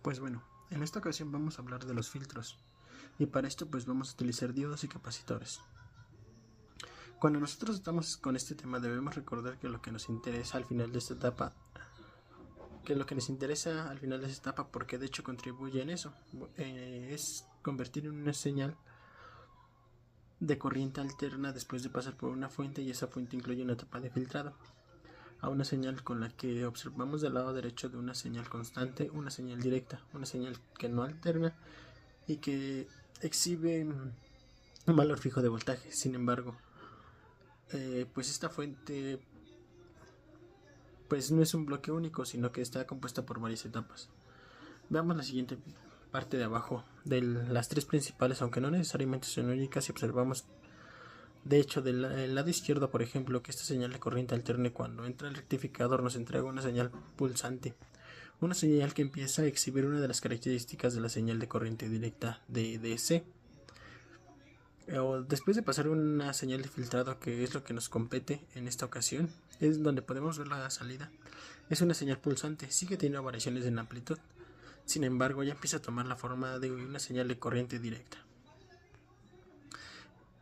Pues bueno, en esta ocasión vamos a hablar de los filtros y para esto pues vamos a utilizar diodos y capacitores. Cuando nosotros estamos con este tema debemos recordar que lo que nos interesa al final de esta etapa, porque de hecho contribuye en eso, es convertir en una señal de corriente alterna después de pasar por una fuente, y esa fuente incluye una etapa de filtrado a una señal con la que observamos del lado derecho de una señal constante, una señal directa, una señal que no alterna y que exhibe un valor fijo de voltaje. Sin embargo, pues esta fuente pues no es un bloque único, sino que está compuesta por varias etapas. Veamos la siguiente parte de abajo de las tres principales, aunque no necesariamente son únicas. Si observamos de hecho del lado izquierdo, por ejemplo, que esta señal de corriente alterne cuando entra el rectificador nos entrega una señal pulsante, una señal que empieza a exhibir una de las características de la señal de corriente directa de DC. Después de pasar una señal de filtrado, que es lo que nos compete en esta ocasión, es donde podemos ver la salida. Es una señal pulsante, sigue teniendo variaciones en amplitud, sin embargo ya empieza a tomar la forma de una señal de corriente directa.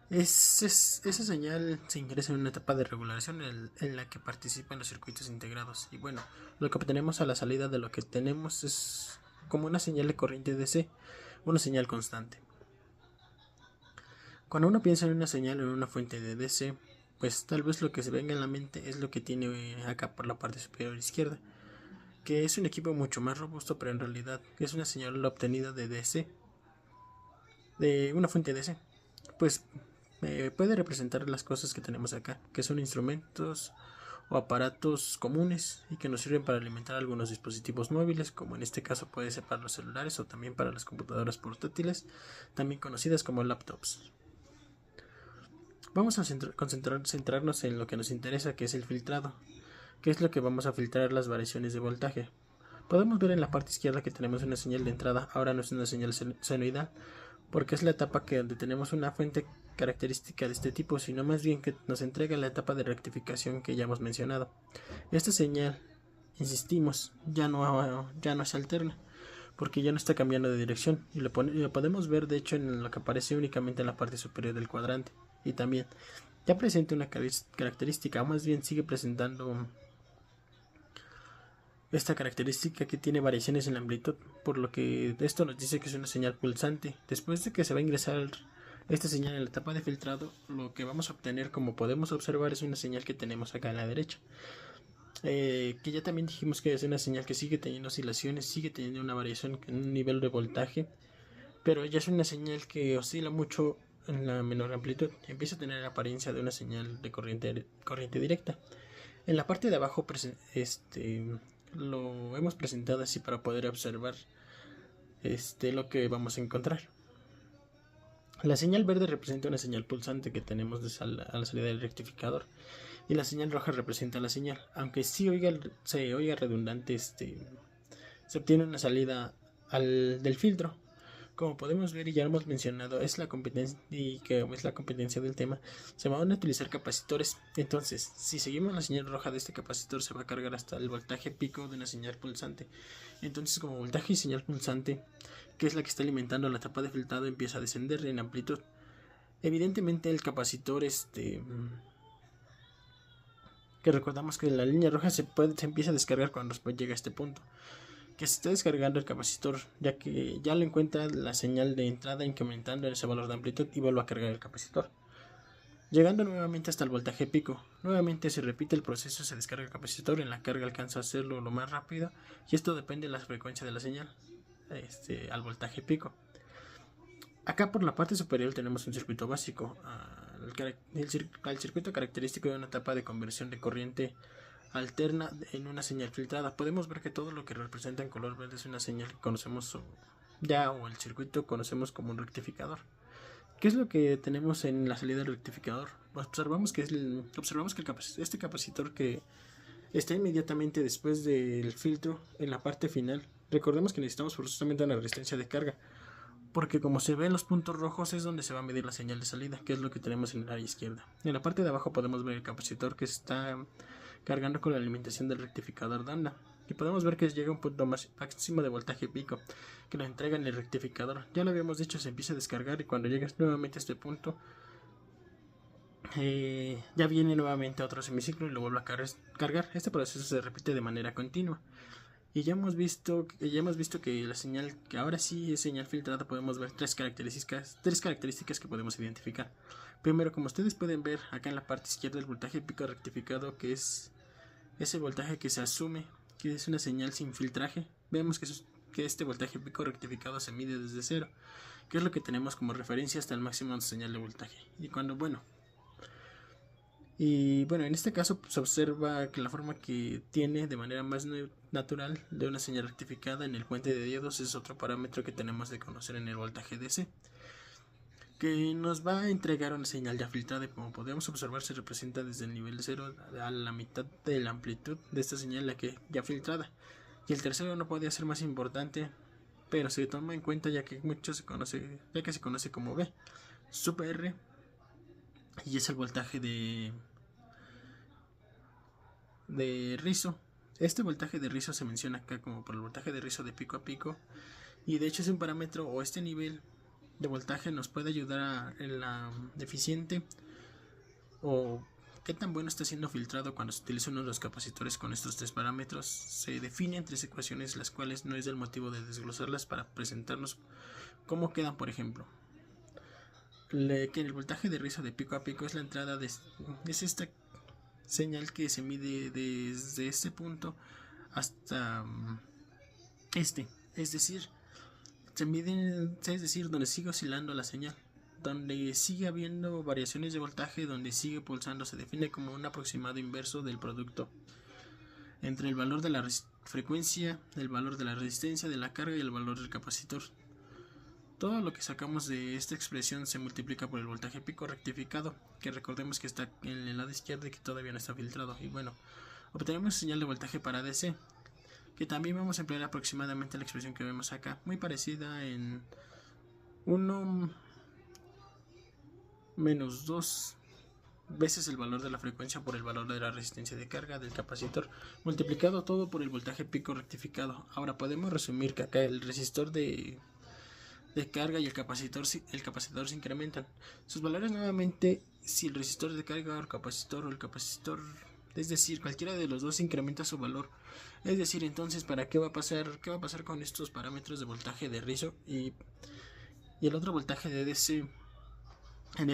Esa señal se ingresa en una etapa de regulación en la que participan los circuitos integrados, y bueno, lo que obtenemos a la salida de lo que tenemos es como una señal de corriente DC, una señal constante. Cuando uno piensa en una señal o en una fuente de DC, pues tal vez lo que se venga en la mente es lo que tiene acá por la parte superior izquierda, que es un equipo mucho más robusto, pero en realidad es una señal obtenida de DC, de una fuente DC. Pues puede representar las cosas que tenemos acá, que son instrumentos o aparatos comunes y que nos sirven para alimentar algunos dispositivos móviles, como en este caso puede ser para los celulares o también para las computadoras portátiles, también conocidas como laptops. Vamos a centrarnos en lo que nos interesa, que es el filtrado, que es lo que vamos a filtrar las variaciones de voltaje. Podemos ver en la parte izquierda que tenemos una señal de entrada, ahora no es una señal senoidal, porque es la etapa donde tenemos una fuente característica de este tipo, sino más bien que nos entrega la etapa de rectificación que ya hemos mencionado. Esta señal, insistimos, ya no se alterna, porque ya no está cambiando de dirección, y lo podemos ver de hecho en lo que aparece únicamente en la parte superior del cuadrante, y también ya presenta una característica, o más bien sigue presentando esta característica que tiene variaciones en la amplitud, por lo que esto nos dice que es una señal pulsante. Después de que se va a ingresar esta señal en la etapa de filtrado, lo que vamos a obtener, como podemos observar, es una señal que tenemos acá a la derecha, que ya también dijimos que es una señal que sigue teniendo oscilaciones, sigue teniendo una variación en un nivel de voltaje, pero ya es una señal que oscila mucho en la menor amplitud, empieza a tener la apariencia de una señal de corriente directa. En la parte de abajo lo hemos presentado así para poder observar lo que vamos a encontrar. La señal verde representa una señal pulsante que tenemos a la salida del rectificador, y la señal roja representa la señal, aunque sí se oiga redundante, se obtiene una salida del filtro. Como podemos ver y ya lo hemos mencionado, es la competencia del tema. Se van a utilizar capacitores. Entonces, si seguimos la señal roja de este capacitor, se va a cargar hasta el voltaje pico de una señal pulsante. Entonces, como voltaje y señal pulsante, que es la que está alimentando la etapa de filtrado, empieza a descender en amplitud. Evidentemente el capacitor que recordamos que la línea roja se empieza a descargar cuando llega a este punto, que se está descargando el capacitor, ya que ya lo encuentra la señal de entrada incrementando ese valor de amplitud y vuelve a cargar el capacitor, llegando nuevamente hasta el voltaje pico. Nuevamente se repite el proceso, se descarga el capacitor, en la carga alcanza a hacerlo lo más rápido, y esto depende de la frecuencia de la señal al voltaje pico. Acá por la parte superior tenemos un circuito básico, al circuito característico de una etapa de conversión de corriente alterna en una señal filtrada. Podemos ver que todo lo que representa en color verde es una señal que conocemos o el circuito conocemos como un rectificador. ¿Qué es lo que tenemos en la salida del rectificador? Observamos que este capacitor que está inmediatamente después del filtro en la parte final. Recordemos que necesitamos forzosamente una resistencia de carga, porque como se ven los puntos rojos es donde se va a medir la señal de salida, que es lo que tenemos en el área izquierda. En la parte de abajo podemos ver el capacitor que está cargando con la alimentación del rectificador de onda. y podemos ver que llega a un punto máximo de voltaje pico que nos entrega en el rectificador. Ya lo habíamos dicho, se empieza a descargar y cuando llegas nuevamente a este punto ya viene nuevamente otro semiciclo y lo vuelve a cargar. Este proceso se repite de manera continua. Y ya hemos visto que la señal, que ahora sí es señal filtrada, podemos ver tres características que podemos identificar. Primero, como ustedes pueden ver acá en la parte izquierda, el voltaje pico rectificado, que es ese voltaje que se asume que es una señal sin filtraje. Vemos que este voltaje pico rectificado se mide desde cero, que es lo que tenemos como referencia hasta el máximo de señal de voltaje. Y bueno, en este caso se observa que la forma que tiene de manera más natural de una señal rectificada en el puente de diodos es otro parámetro que tenemos de conocer en el voltaje DC, que nos va a entregar una señal ya filtrada y como podemos observar se representa desde el nivel 0 a la mitad de la amplitud de esta señal la que ya filtrada. Y el tercero no podía ser más importante, pero se toma en cuenta ya que se conoce como B, sub R, y es el voltaje de rizo. Este voltaje de rizo se menciona acá como por el voltaje de rizo de pico a pico, y de hecho es un parámetro, o este nivel de voltaje nos puede ayudar en la eficiente o qué tan bueno está siendo filtrado cuando se utiliza uno de los capacitores con estos tres parámetros. Se definen tres ecuaciones, las cuales no es del motivo de desglosarlas para presentarnos cómo quedan. Por ejemplo, que el voltaje de rizo de pico a pico es la entrada es esta señal que se mide desde este punto hasta es decir, donde sigue oscilando la señal, donde sigue habiendo variaciones de voltaje, donde sigue pulsando, se define como un aproximado inverso del producto entre el valor de la frecuencia, el valor de la resistencia de la carga y el valor del capacitor. Todo lo que sacamos de esta expresión se multiplica por el voltaje pico rectificado, que recordemos que está en el lado izquierdo y que todavía no está filtrado. Y bueno, obtenemos señal de voltaje para DC, que también vamos a emplear aproximadamente la expresión que vemos acá, muy parecida en 1 menos 2 veces el valor de la frecuencia por el valor de la resistencia de carga del capacitor, multiplicado todo por el voltaje pico rectificado. Ahora podemos resumir que acá el resistor de carga y el capacitor se incrementan sus valores nuevamente si el resistor de carga o el capacitor, es decir, cualquiera de los dos incrementa su valor. Es decir, entonces, ¿para qué va a pasar con estos parámetros de voltaje de rizo y el otro voltaje de DC, en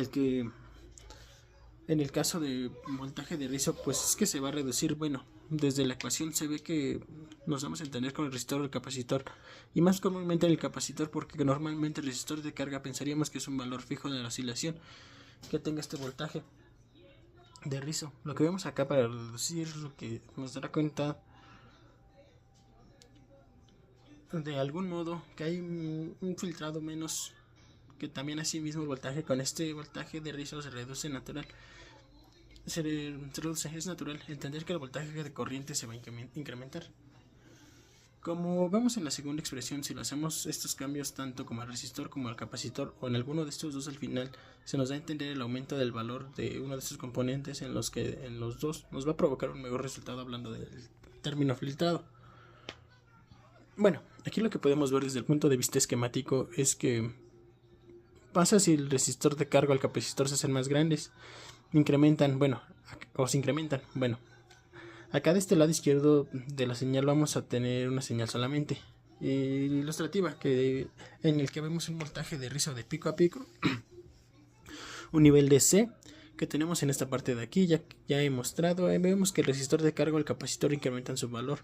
el caso de voltaje de rizo, pues es que se va a reducir? Bueno, desde la ecuación se ve que nos vamos a entender con el resistor o el capacitor, y más comúnmente el capacitor, porque normalmente el resistor de carga pensaríamos que es un valor fijo de la oscilación que tenga este voltaje de rizo. Lo que vemos acá para reducir, lo que nos dará cuenta de algún modo que hay un filtrado menos, que también así mismo el voltaje con este voltaje de rizo se reduce natural. Es natural entender que el voltaje de corriente se va a incrementar. Como vemos en la segunda expresión, si lo hacemos estos cambios tanto como al resistor como al capacitor o en alguno de estos dos al final, se nos da a entender el aumento del valor de uno de estos componentes en los que en los dos nos va a provocar un mejor resultado, hablando del término filtrado. Bueno, aquí lo que podemos ver desde el punto de vista esquemático es que pasa si el resistor de carga o el capacitor se hacen más grandes, se incrementan. Bueno, acá de este lado izquierdo de la señal vamos a tener una señal solamente ilustrativa, en el que vemos un voltaje de rizo de pico a pico, un nivel de C que tenemos en esta parte de aquí. Ya he mostrado, vemos que el resistor de carga o el capacitor incrementan su valor,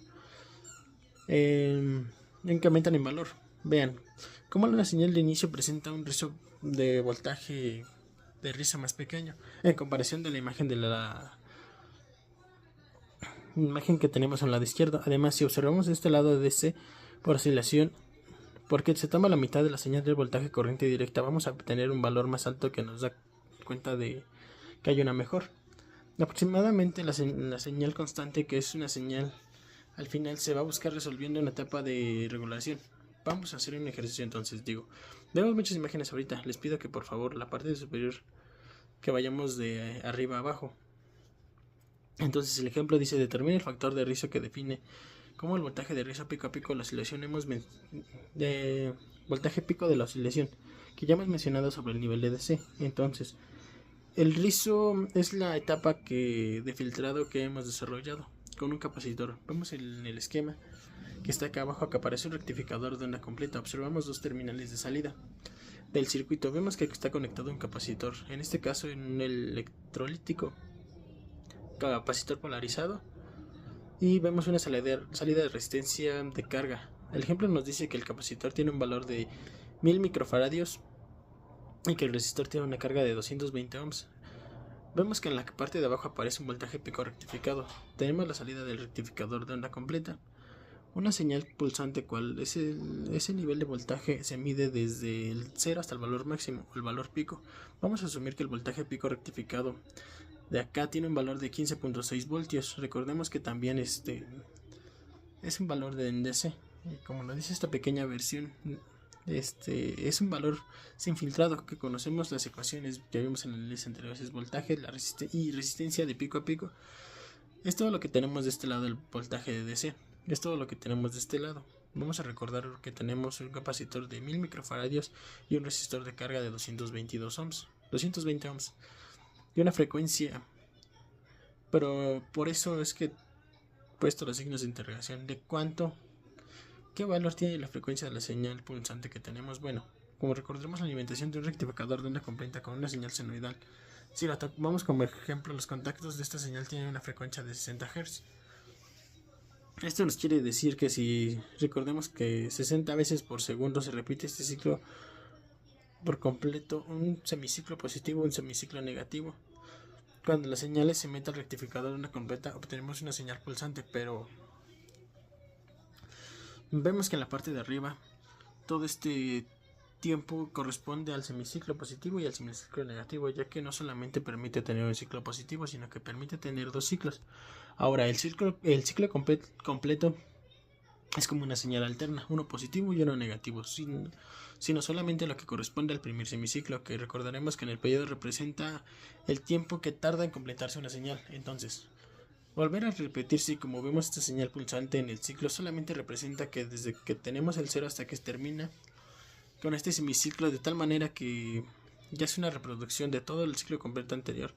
incrementan en valor. Vean cómo la señal de inicio presenta un rizo de voltaje de rizo más pequeño en comparación de la imagen que tenemos en el lado izquierdo. Además, si observamos este lado de DC por oscilación, porque se toma la mitad de la señal del voltaje corriente directa, vamos a obtener un valor más alto que nos da cuenta de que hay una mejor. Aproximadamente la señal constante, que es una señal, al final se va a buscar resolviendo una etapa de regulación. Vamos a hacer un ejercicio entonces. Vemos muchas imágenes ahorita. Les pido que por favor la parte superior, que vayamos de arriba a abajo. Entonces el ejemplo dice: determina el factor de rizo que define como el voltaje de rizo pico a pico de la oscilación de voltaje pico de la oscilación, que ya hemos mencionado sobre el nivel de DC. Entonces, el rizo es la etapa de filtrado que hemos desarrollado con un capacitor. Vemos en el esquema que está acá abajo que aparece un rectificador de onda completa. Observamos dos terminales de salida del circuito. Vemos que está conectado un capacitor, en este caso en un electrolítico, capacitor polarizado, y vemos una salida de resistencia de carga. El ejemplo nos dice que el capacitor tiene un valor de 1000 microfaradios y que el resistor tiene una carga de 220 ohms. Vemos que en la parte de abajo aparece un voltaje pico rectificado. Tenemos la salida del rectificador de onda completa, una señal pulsante cual ese nivel de voltaje se mide desde el 0 hasta el valor máximo, el valor pico. Vamos a asumir que el voltaje pico rectificado de acá tiene un valor de 15.6 voltios. Recordemos que también es un valor de DC. Y como nos dice esta pequeña versión, es un valor sin filtrado, que conocemos las ecuaciones que vimos en el enlace anterior. Es voltaje y resistencia de pico a pico. Es todo lo que tenemos de este lado del voltaje de DC. Es todo lo que tenemos de este lado. Vamos a recordar que tenemos un capacitor de 1000 microfaradios y un resistor de carga de 220 ohms y una frecuencia. Pero por eso es que he puesto los signos de interrogación de qué valor tiene la frecuencia de la señal pulsante que tenemos. Bueno, como recordemos, la alimentación de un rectificador de onda completa con una señal senoidal. Si la tomamos como ejemplo, los contactos de esta señal tienen una frecuencia de 60 Hz. Esto nos quiere decir que si recordemos que 60 veces por segundo se repite este ciclo por completo, un semiciclo positivo, un semiciclo negativo, cuando las señales se mete al rectificador de onda completa obtenemos una señal pulsante. Pero vemos que en la parte de arriba todo este tiempo corresponde al semiciclo positivo y al semiciclo negativo, ya que no solamente permite tener un ciclo positivo, sino que permite tener dos ciclos. Ahora, el ciclo completo es como una señal alterna, uno positivo y uno negativo, sino solamente lo que corresponde al primer semiciclo, que recordaremos que en el periodo representa el tiempo que tarda en completarse una señal. Entonces, volver a repetirse, como vemos esta señal pulsante en el ciclo, solamente representa que desde que tenemos el 0 hasta que se termina con este semiciclo, de tal manera que ya es una reproducción de todo el ciclo completo anterior.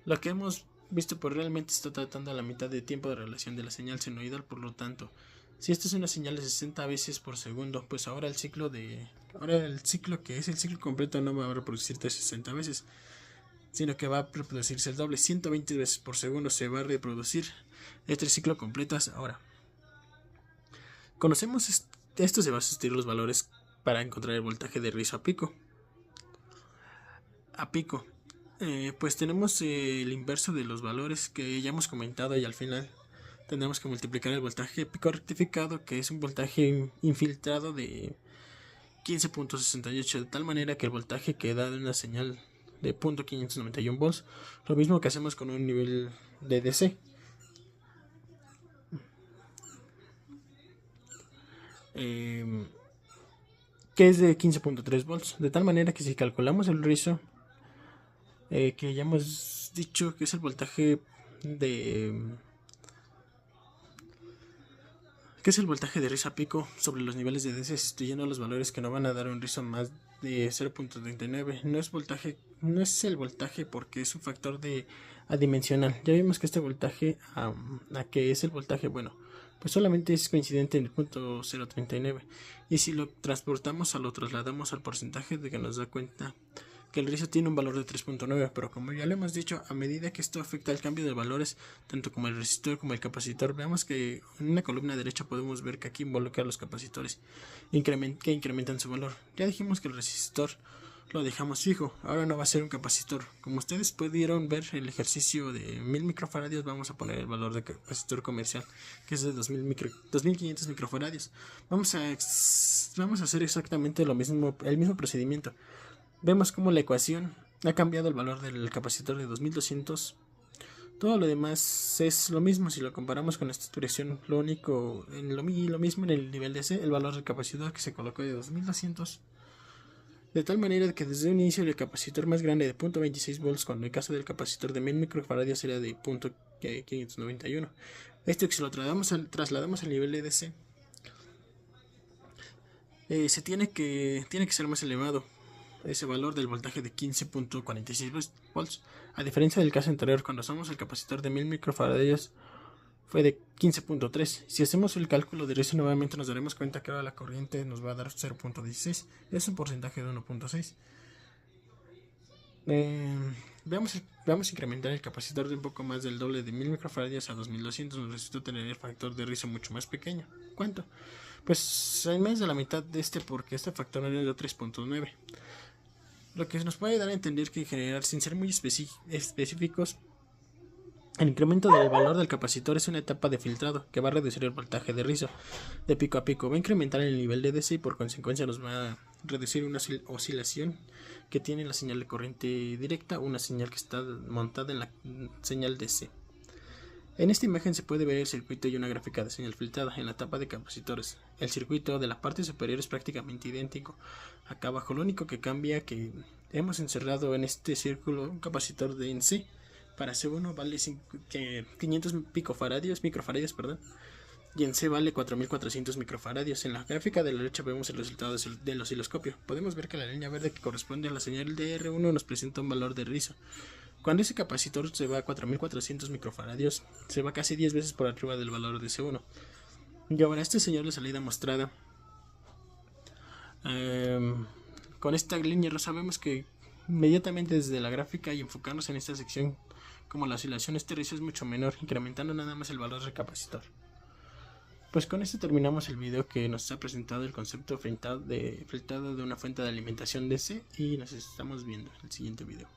Lo que hemos visto pues realmente está tratando a la mitad de tiempo de relación de la señal senoidal. Por lo tanto, si esta es una señal de 60 veces por segundo, pues ahora el ciclo que es el ciclo completo no va a reproducirse 60 veces, sino que va a reproducirse el doble, 120 veces por segundo se va a reproducir este ciclo completo. Ahora, conocemos esto, se va a sustituir los valores para encontrar el voltaje de rizo a pico. Pues tenemos el inverso de los valores que ya hemos comentado, y al final tendremos que multiplicar el voltaje pico rectificado, que es un voltaje infiltrado de 15.68, de tal manera que el voltaje que da de una señal de 0.591 volts, lo mismo que hacemos con un nivel de DC. Que es de 15.3 volts, de tal manera que si calculamos el rizo, que ya hemos dicho que es el voltaje de rizo a pico sobre los niveles de DC, sustituyendo los valores que no van a dar un rizo más de 0.39. No es el voltaje porque es un factor adimensional. Ya vimos que este voltaje, a que es el voltaje, bueno, pues solamente es coincidente en el punto 0.39, y si lo transportamos lo trasladamos al porcentaje, de que nos da cuenta que el rizo tiene un valor de 3.9, pero como ya lo hemos dicho, a medida que esto afecta al cambio de valores, tanto como el resistor como el capacitor, veamos que en una columna derecha podemos ver que aquí involucra los capacitores que incrementan su valor. Ya dijimos que el resistor lo dejamos fijo, ahora no va a ser un capacitor. Como ustedes pudieron ver el ejercicio de 1000 microfaradios, vamos a poner el valor de capacitor comercial, que es de 2500 microfaradios. Vamos a hacer exactamente lo mismo, el mismo procedimiento. Vemos como la ecuación ha cambiado el valor del capacitor de 2200. Todo lo demás es lo mismo si lo comparamos con esta expresión. Lo mismo en el nivel de C, el valor del capacitor que se colocó de 2200. De tal manera que desde un inicio el capacitor más grande de 0.26 volts, cuando en el caso del capacitor de 1000 microfaradios sería de 0.591. Esto que si lo trasladamos al nivel de DC, tiene que ser más elevado ese valor del voltaje de 15.46 volts. A diferencia del caso anterior, cuando usamos el capacitor de 1000 microfarads fue de 15.3. Si hacemos el cálculo de riesgo nuevamente, nos daremos cuenta que ahora la corriente nos va a dar 0.16. Es un porcentaje de 1.6. Vamos a incrementar el capacitor de un poco más del doble de 1000 microfarads a 2200. Nos necesito tener el factor de riesgo mucho más pequeño. ¿Cuánto? Pues en más de la mitad de porque este factor es de 3.9. Lo que nos puede dar a entender que en general, sin ser muy específicos, el incremento del valor del capacitor es una etapa de filtrado que va a reducir el voltaje de rizo de pico a pico, va a incrementar el nivel de DC y por consecuencia nos va a reducir una oscilación que tiene la señal de corriente directa, una señal que está montada en la señal DC. En esta imagen se puede ver el circuito y una gráfica de señal filtrada en la etapa de capacitores. El circuito de la parte superior es prácticamente idéntico acá abajo, lo único que cambia que hemos encerrado en este círculo un capacitor de NC. Para C1 vale 500 microfarads, y en C vale 4400 microfarads. En la gráfica de la derecha vemos el resultado del osciloscopio. Podemos ver que la línea verde que corresponde a la señal de R1 nos presenta un valor de rizo. Cuando ese capacitor se va a 4400 microfarads, se va casi 10 veces por arriba del valor de C1. Y ahora este señal de salida mostrada con esta línea rosa, vemos que inmediatamente desde la gráfica y enfocarnos en esta sección, como la oscilación este rizo es mucho menor, incrementando nada más el valor del capacitor. Pues con esto terminamos el video que nos ha presentado el concepto filtrado de una fuente de alimentación DC, y nos estamos viendo en el siguiente video.